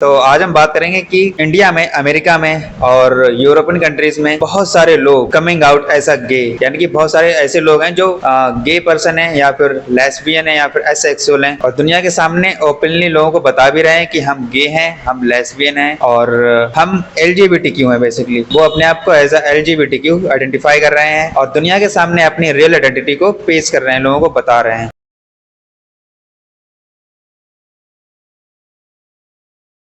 तो आज हम बात करेंगे कि इंडिया में, अमेरिका में और यूरोपियन कंट्रीज में बहुत सारे लोग कमिंग आउट एज अ गे, यानी कि बहुत सारे ऐसे लोग हैं जो गे पर्सन है या फिर लेस्बियन है या फिर एसेक्सुअल हैं और दुनिया के सामने ओपनली लोगों को बता भी रहे हैं कि हम गे हैं, हम लेस्बियन हैं और हम एलजीबीटीक्यू हैं। बेसिकली वो अपने आप को एज अ एलजीबीटीक्यू आइडेंटिफाई कर रहे हैं और दुनिया के सामने अपनी रियल आइडेंटिटी को पेश कर रहे हैं, लोगों को बता रहे हैं।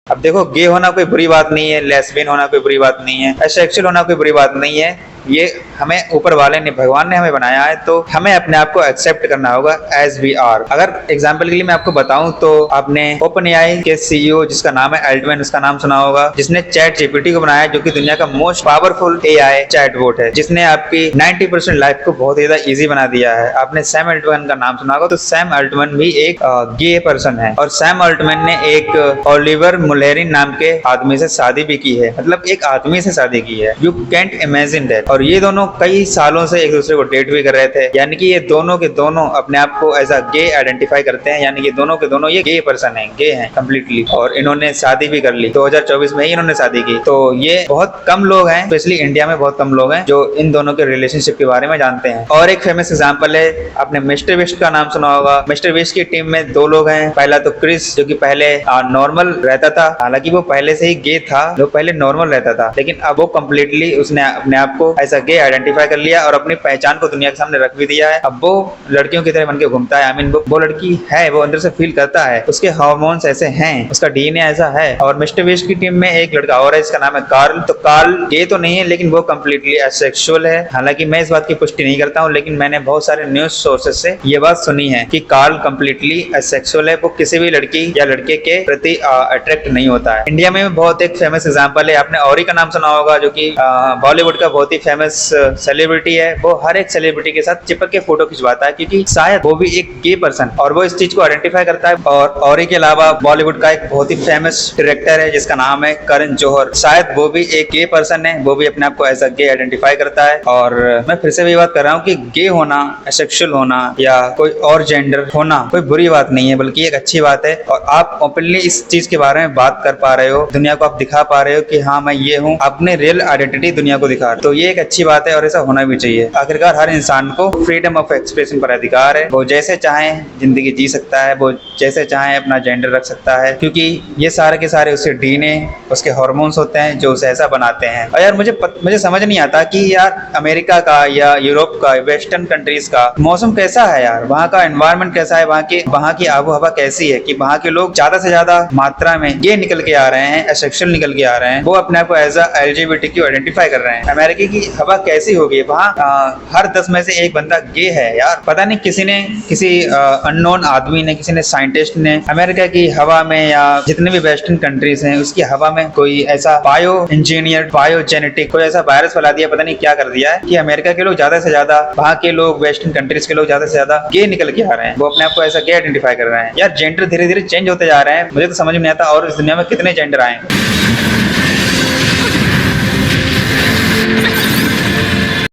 अब देखो, गे होना कोई बुरी बात नहीं है, लेस्बियन होना कोई बुरी बात नहीं है, एसेक्सुअल होना कोई बुरी बात नहीं है। ये हमें ऊपर वाले ने, भगवान ने हमें बनाया है, तो हमें अपने आप को एक्सेप्ट करना होगा एज वी आर। अगर एग्जांपल के लिए मैं आपको बताऊं तो आपने ओपन एआई के सीईओ जिसका नाम है अल्टमैन, उसका नाम सुना होगा, जिसने चैट जीपीटी को बनाया, जो कि दुनिया का मोस्ट पावरफुल एआई चैटबॉट है, जिसने आपकी 90% लाइफ को बहुत ज्यादा इजी बना दिया है। आपने सैम अल्टमैन का नाम सुना होगा, तो सैम अल्टमैन भी एक गे पर्सन है और सैम अल्टमैन ने एक ओलिवर मुलेरिन नाम के आदमी से शादी भी की है, मतलब एक आदमी से शादी की है। You can't imagine that. और ये दोनों कई सालों से एक दूसरे को डेट भी कर रहे थे, यानी कि ये दोनों के दोनों अपने आप को एज अ गे आइडेंटिफाई करते हैं, यानी कि दोनों के दोनों ये गे पर्सन हैं, गे हैं कंप्लीटली। और इन्होंने शादी भी कर ली, 2024 में ही इन्होंने शादी की। तो ये बहुत कम लोग हैं, स्पेशली इंडिया में बहुत कम लोग हैं जो इन दोनों के रिलेशनशिप के बारे में जानते हैं। और एक फेमस एग्जाम्पल है, आपने मिस्टर बिस्ट का नाम सुना होगा। मिस्टर बिस्ट की टीम में दो लोग हैं। पहला तो क्रिस, जो कि पहले नॉर्मल रहता था, हालांकि वो पहले से ही गे था, जो पहले नॉर्मल रहता था, लेकिन अब वो कंप्लीटली उसने अपने आप को ऐसा गे आइडेंटिफाई कर लिया और अपनी पहचान को दुनिया के सामने रख भी दिया है। अब वो लड़कियों की तरह बनके घूमता है। आई मीन वो लड़की है, वो अंदर से फील करता है, उसके हार्मोन्स ऐसे हैं, उसका डीएनए ऐसा है। और मिस्टर बिस्ट की टीम में एक लड़का और है, इसका नाम है कार्ल। तो कार्ल गे तो नहीं है, लेकिन वो कंप्लीटली एसेक्सुअल है। हालांकि मैं इस बात की पुष्टि नहीं करता हूँ, लेकिन मैंने बहुत सारे न्यूज सोर्सेज से ये बात सुनी है कि कार्ल कंप्लीटली एसेक्सुअल है, वो किसी भी लड़की या लड़के के प्रति अट्रैक्ट नहीं होता है। इंडिया में बहुत एक फेमस एग्जाम्पल है, आपने औरी का नाम सुना होगा, जो कि बॉलीवुड का बहुत ही फेमस सेलिब्रिटी है। वो हर एक सेलिब्रिटी के साथ चिपक के फोटो खिंचवाता है, क्योंकि शायद वो भी एक गे पर्सन और वो इस चीज को आइडेंटिफाई करता है। और औरी के अलावा बॉलीवुड का एक बहुत ही फेमस डायरेक्टर है जिसका नाम है करण जौहर, शायद वो भी एक गे पर्सन है, वो भी अपने आप को एज अ गे आइडेंटिफाई करता है। और मैं फिर से भी बात कर रहा हूँ कि गे होना, एसेक्सुअल होना या कोई और जेंडर होना कोई बुरी बात नहीं है, बल्कि एक अच्छी बात है। और आप ओपनली इस चीज के बारे में बात कर पा रहे हो, दुनिया को आप दिखा पा रहे हो कि हाँ मैं ये हूँ, अपने रियल आइडेंटिटी दुनिया को दिखा रहे हो, तो ये एक अच्छी बात है और ऐसा होना भी चाहिए। आखिरकार हर इंसान को फ्रीडम ऑफ एक्सप्रेशन पर अधिकार है, वो जैसे चाहे जिंदगी जी सकता है, वो जैसे चाहे अपना जेंडर रख सकता है, क्योंकि ये सारे के सारे उसके डीएनए, उसके हार्मोन्स होते हैं जो उसे ऐसा बनाते हैं। और यार मुझे समझ नहीं आता कि यार अमेरिका का या यूरोप का, वेस्टर्न कंट्रीज का मौसम कैसा है यार, वहाँ का एनवायरनमेंट कैसा है, वहाँ की आबो हवा कैसी है कि वहाँ के लोग ज्यादा से ज्यादा मात्रा में गे निकल के आ रहे हैं, एसेक्सुअल निकल के आ रहे हैं, वो अपने आप को एज अ एलजीबीटीक्यू आइडेंटिफाई कर रहे हैं। अमेरिका की हवा कैसी होगी, वहाँ हर 10 में से एक बंदा गे है यार। पता नहीं किसी अननोन आदमी ने, किसी ने, साइंटिस्ट ने अमेरिका की हवा में या जितने भी वेस्टर्न कंट्रीज हैं उसकी हवा में कोई ऐसा बायो इंजीनियर, बायोजेनेटिक कोई ऐसा वायरस फैला दिया, पता नहीं क्या कर दिया है कि अमेरिका के लोग ज्यादा से ज्यादा, वहाँ के लोग, वेस्टर्न कंट्रीज के लोग ज्यादा से ज्यादा गे निकल के आ रहे हैं, वो अपने आप को ऐसा गे आइडेंटिफाई कर रहे हैं। यार जेंडर धीरे धीरे चेंज होते जा रहे हैं, मुझे तो समझ में नहीं आता और इस दुनिया में कितने जेंडर आए।